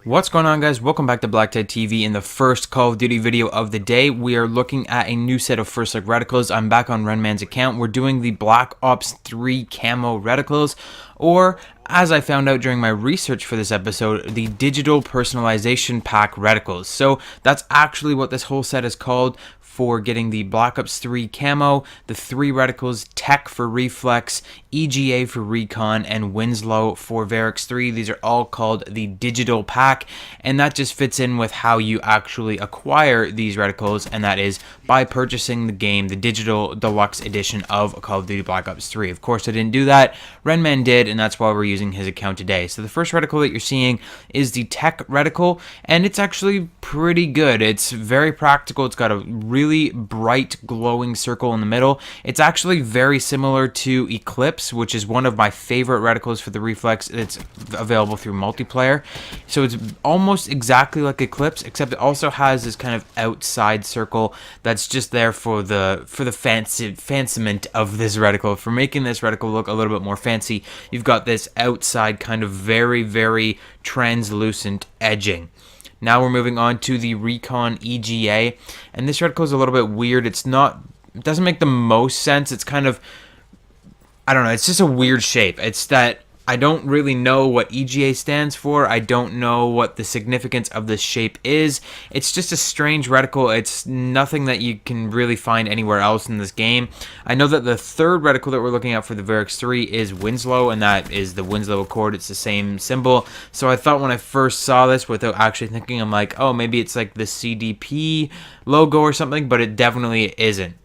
What's going on, guys? Welcome back to BlackTideTV. In the first Call of Duty video of the day, we are looking at a new set of First Look Reticles. I'm back on Runman's account. We're doing the Black Ops 3 Camo Reticles, or as I found out during my research for this episode, the Digital Personalization Pack Reticles. So that's actually what this whole set is called, for getting the Black Ops 3 Camo, the 3 Reticles, Tech for Reflex, EGA for Recon, and Winslow for Varix 3. These are all called the Digital Pack, and that just fits in with how you actually acquire these reticles, and that is by purchasing the game, the Digital Deluxe Edition of Call of Duty Black Ops 3. Of course, I didn't do that. Renman did, and that's why we're using his account today. So the first reticle that you're seeing is the Tech Reticle, and it's actually pretty good. It's very practical. It's got a really bright glowing circle in the middle. It's actually very similar to Eclipse, which is one of my favorite reticles for the Reflex. It's available through multiplayer, so it's almost exactly like Eclipse, except it also has this kind of outside circle that's just there for the fanciment of this reticle, for making this reticle look a little bit more fancy. You've got this outside kind of very translucent edging. Now we're moving on to the Recon EGA, and this reticle is a little bit weird. It doesn't make the most sense. It's kind of, I don't know, it's just a weird shape. It's that I don't really know what EGA stands for. I don't know what the significance of this shape is. It's just a strange reticle. It's nothing that you can really find anywhere else in this game. I know that the third reticle that we're looking at for the Varix 3 is Winslow, and that is the Winslow Accord. It's the same symbol. So I thought when I first saw this, without actually thinking, I'm like, oh, maybe it's like the CDP logo or something, but it definitely isn't.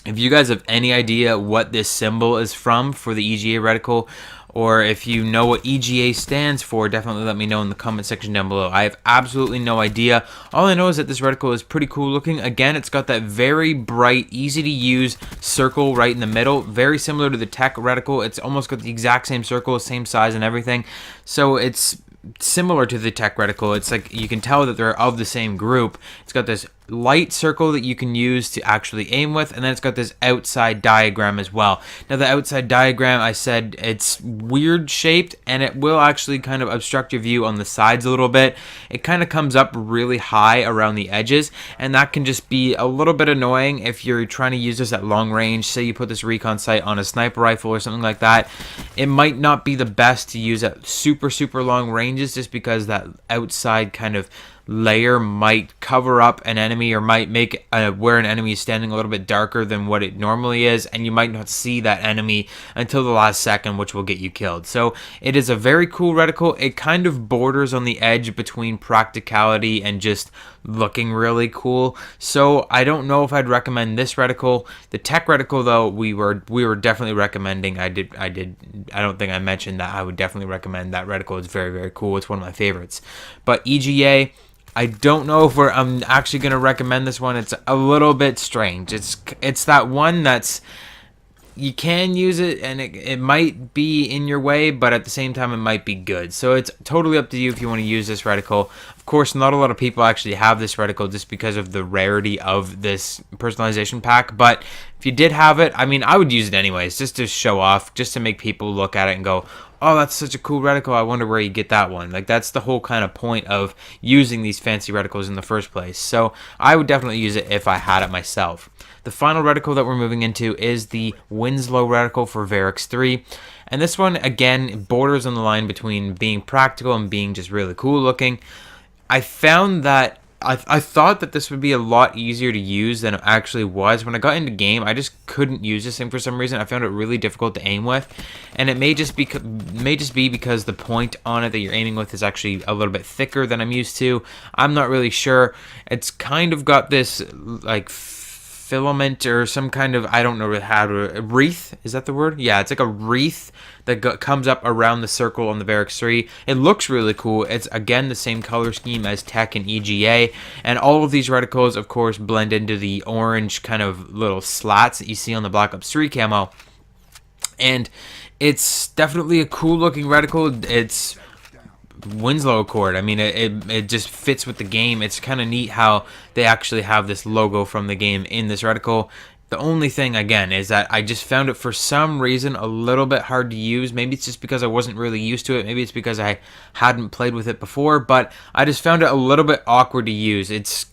If you guys have any idea what this symbol is from for the EGA reticle, or if you know what EGA stands for, definitely let me know in the comment section down below. I have absolutely no idea. All I know is that this reticle is pretty cool looking. Again, it's got that very bright, easy to use circle right in the middle. Very similar to the Tech reticle. It's almost got the exact same circle, same size and everything. So it's similar to the Tech reticle. It's like you can tell that they're of the same group. It's got this light circle that you can use to actually aim with, and then it's got this outside diagram as well. Now the outside diagram, I said it's weird shaped, and it will actually kind of obstruct your view on the sides a little bit. It kind of comes up really high around the edges, and that can just be a little bit annoying if you're trying to use this at long range. Say you put this recon sight on a sniper rifle or something like that. It might not be the best to use at super long ranges, just because that outside kind of layer might cover up an enemy, or might make where an enemy is standing a little bit darker than what it normally is, and you might not see that enemy until the last second, which will get you killed. So it is a very cool reticle. It kind of borders on the edge between practicality and just looking really cool. So I don't know if I'd recommend this reticle. The Tech reticle, though, we were definitely recommending. I don't think I mentioned that I would definitely recommend that reticle. It's very cool. It's one of my favorites. But EGA, I don't know if I'm actually going to recommend this one. It's a little bit strange. It's that one that's, you can use it, and it might be in your way, but at the same time it might be good. So it's totally up to you if you want to use this reticle. Of course, not a lot of people actually have this reticle just because of the rarity of this personalization pack, but if you did have it, I mean, I would use it anyways, just to show off, just to make people look at it and go, oh, that's such a cool reticle, I wonder where you get that one. Like, that's the whole kind of point of using these fancy reticles in the first place. So I would definitely use it if I had it myself. The final reticle that we're moving into is the Winslow reticle for Varix 3. And this one, again, borders on the line between being practical and being just really cool looking. I found that I thought that this would be a lot easier to use than it actually was. When I got into game, I just couldn't use this thing for some reason. I found it really difficult to aim with, and it may just be because the point on it that you're aiming with is actually a little bit thicker than I'm used to. I'm not really sure. It's kind of got this like filament or some kind of, I don't know how to, wreath, is that the word? Yeah, it's like a wreath that comes up around the circle on the Varix 3. It looks really cool. It's again the same color scheme as Tech and EGA, and all of these reticles of course blend into the orange kind of little slats that you see on the Black Ops 3 camo, and it's definitely a cool looking reticle. It's Winslow Accord. I mean, it just fits with the game. It's kind of neat how they actually have this logo from the game in this reticle. The only thing, again, is that I just found it for some reason a little bit hard to use. Maybe it's just because I wasn't really used to it. Maybe it's because I hadn't played with it before, but I just found it a little bit awkward to use. It's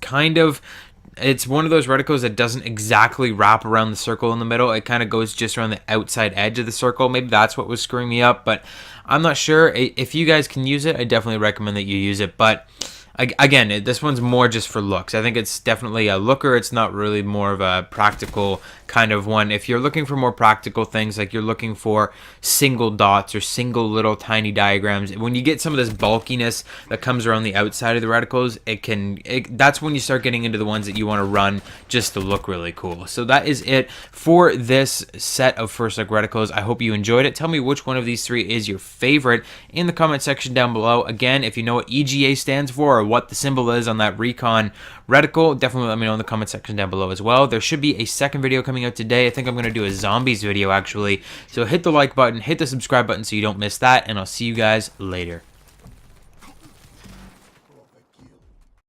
one of those reticles that doesn't exactly wrap around the circle in the middle. It kind of goes just around the outside edge of the circle. Maybe that's what was screwing me up, but I'm not sure. If you guys can use it, I definitely recommend that you use it, but again, this one's more just for looks. I think it's definitely a looker. It's not really more of a practical kind of one. If you're looking for more practical things, like you're looking for single dots or single little tiny diagrams, when you get some of this bulkiness that comes around the outside of the reticles, that's when you start getting into the ones that you want to run just to look really cool. So that is it for this set of First Look reticles. I hope you enjoyed it. Tell me which one of these three is your favorite in the comment section down below. Again, if you know what EGA stands for or what the symbol is on that Recon reticle, definitely let me know in the comment section down below as well. There should be a second video coming out today. I think I'm going to do a zombies video actually. So hit the like button, hit the subscribe button so you don't miss that, and I'll see you guys later.